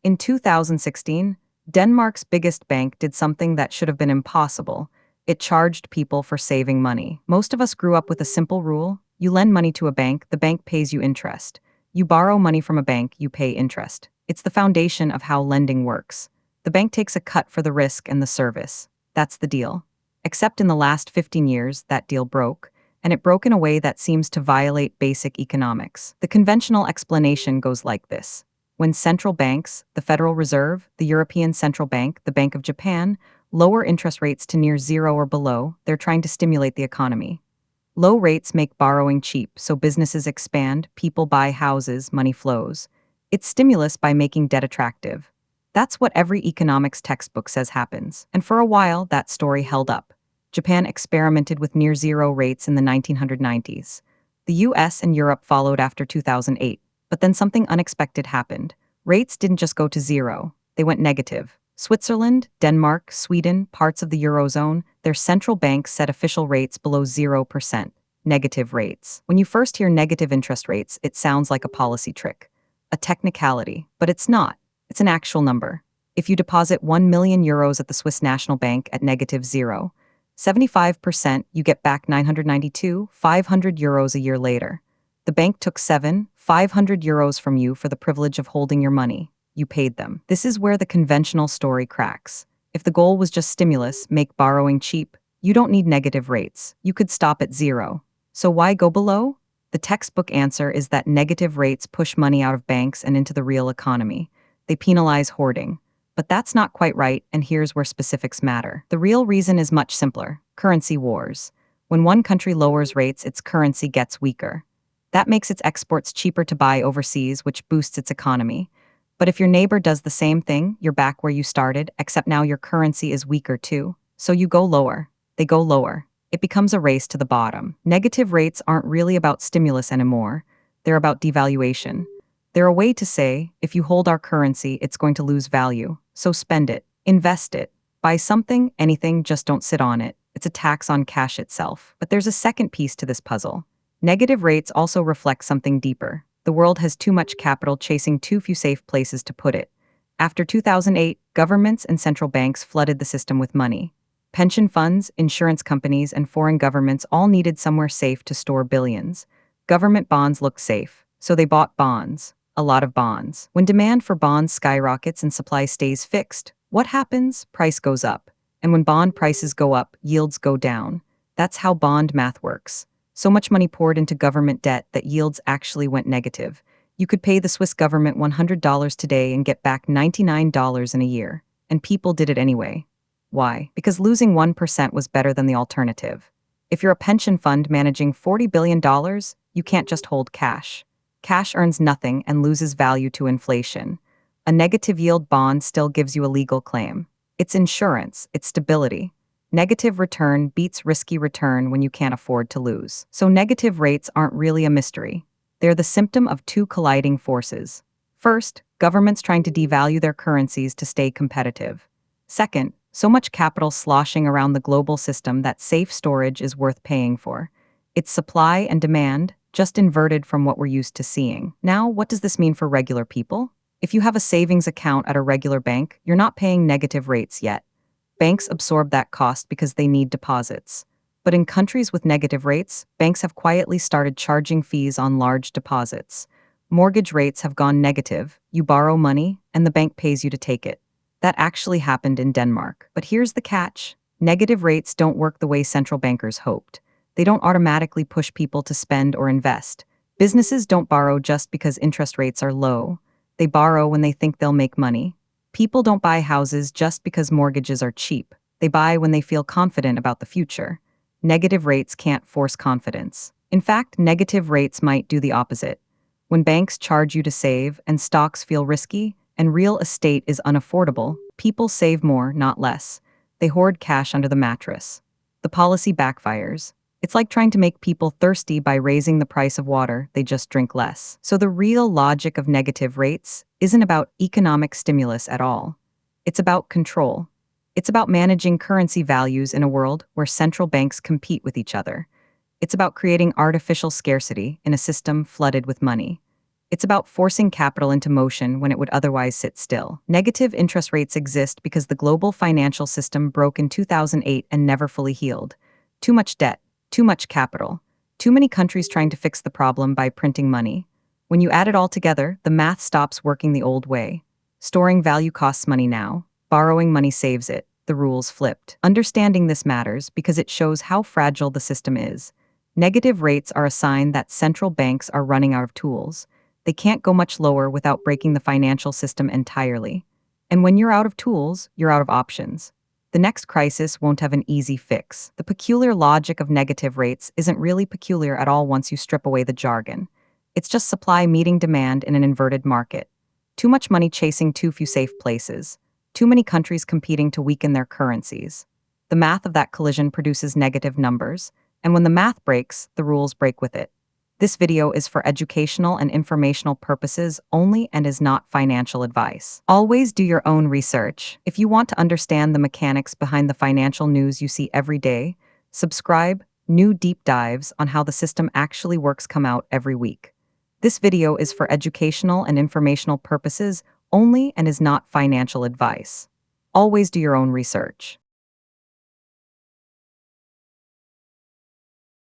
In 2016, Denmark's biggest bank did something that should have been impossible. It charged people for saving money. Most of us grew up with a simple rule: you lend money to a bank, the bank pays you interest. You borrow money from a bank, you pay interest. It's the foundation of how lending works. The bank takes a cut for the risk and the service. That's the deal. Except in the last 15 years, that deal broke, and it broke in a way that seems to violate basic economics. The conventional explanation goes like this. When central banks, the Federal Reserve, the European Central Bank, the Bank of Japan, lower interest rates to near zero or below, they're trying to stimulate the economy. Low rates make borrowing cheap, so businesses expand, people buy houses, money flows. It's stimulus by making debt attractive. That's what every economics textbook says happens. And for a while, that story held up. Japan experimented with near zero rates in the 1990s. The US and Europe followed after 2008. But then something unexpected happened. Rates didn't just go to zero, they went negative. Switzerland, Denmark, Sweden, parts of the Eurozone, their central banks set official rates below 0%. Negative rates. When you first hear negative interest rates, it sounds like a policy trick, a technicality, but it's not. It's an actual number. If you deposit 1 million euros at the Swiss National Bank at negative 0.75%, you get back 500 euros a year later. The bank took 500 euros from you for the privilege of holding your money. You paid them. This is where the conventional story cracks. If the goal was just stimulus, make borrowing cheap, you don't need negative rates. You could stop at zero. So why go below? The textbook answer is that negative rates push money out of banks and into the real economy. They penalize hoarding. But that's not quite right, and here's where specifics matter. The real reason is much simpler: currency wars. When one country lowers rates, its currency gets weaker. That makes its exports cheaper to buy overseas, which boosts its economy. But if your neighbor does the same thing, you're back where you started, except now your currency is weaker too. So you go lower. They go lower. It becomes a race to the bottom. Negative rates aren't really about stimulus anymore. They're about devaluation. They're a way to say, if you hold our currency, it's going to lose value. So spend it. Invest it. Buy something, anything, just don't sit on it. It's a tax on cash itself. But there's a second piece to this puzzle. Negative rates also reflect something deeper. The world has too much capital chasing too few safe places to put it. After 2008, governments and central banks flooded the system with money. Pension funds, insurance companies, and foreign governments all needed somewhere safe to store billions. Government bonds looked safe, so they bought bonds. A lot of bonds. When demand for bonds skyrockets and supply stays fixed, what happens? Price goes up. And when bond prices go up, yields go down. That's how bond math works. So much money poured into government debt that yields actually went negative. You could pay the Swiss government $100 today and get back $99 in a year. And people did it anyway. Why? Because losing 1% was better than the alternative. If you're a pension fund managing $40 billion, you can't just hold cash. Cash earns nothing and loses value to inflation. A negative yield bond still gives you a legal claim. It's insurance, it's stability. Negative return beats risky return when you can't afford to lose. So negative rates aren't really a mystery. They're the symptom of two colliding forces. First, governments trying to devalue their currencies to stay competitive. Second, so much capital sloshing around the global system that safe storage is worth paying for. It's supply and demand, just inverted from what we're used to seeing. Now, what does this mean for regular people? If you have a savings account at a regular bank, you're not paying negative rates yet. Banks absorb that cost because they need deposits. But in countries with negative rates, banks have quietly started charging fees on large deposits. Mortgage rates have gone negative. You borrow money, and the bank pays you to take it. That actually happened in Denmark. But here's the catch. Negative rates don't work the way central bankers hoped. They don't automatically push people to spend or invest. Businesses don't borrow just because interest rates are low. They borrow when they think they'll make money. People don't buy houses just because mortgages are cheap. They buy when they feel confident about the future. Negative rates can't force confidence. In fact, negative rates might do the opposite. When banks charge you to save and stocks feel risky and real estate is unaffordable, people save more, not less. They hoard cash under the mattress. The policy backfires. It's like trying to make people thirsty by raising the price of water, they just drink less. So the real logic of negative rates isn't about economic stimulus at all. It's about control. It's about managing currency values in a world where central banks compete with each other. It's about creating artificial scarcity in a system flooded with money. It's about forcing capital into motion when it would otherwise sit still. Negative interest rates exist because the global financial system broke in 2008 and never fully healed. Too much debt, too much capital, too many countries trying to fix the problem by printing money. When you add it all together, the math stops working the old way. Storing value costs money now. Borrowing money saves it. The rules flipped. Understanding this matters because it shows how fragile the system is. Negative rates are a sign that central banks are running out of tools. They can't go much lower without breaking the financial system entirely. And when you're out of tools, you're out of options. The next crisis won't have an easy fix. The peculiar logic of negative rates isn't really peculiar at all once you strip away the jargon. It's just supply meeting demand in an inverted market. Too much money chasing too few safe places. Too many countries competing to weaken their currencies. The math of that collision produces negative numbers, and when the math breaks, the rules break with it. This video is for educational and informational purposes only and is not financial advice. Always do your own research. If you want to understand the mechanics behind the financial news you see every day, subscribe. New deep dives on how the system actually works come out every week. This video is for educational and informational purposes only and is not financial advice. Always do your own research.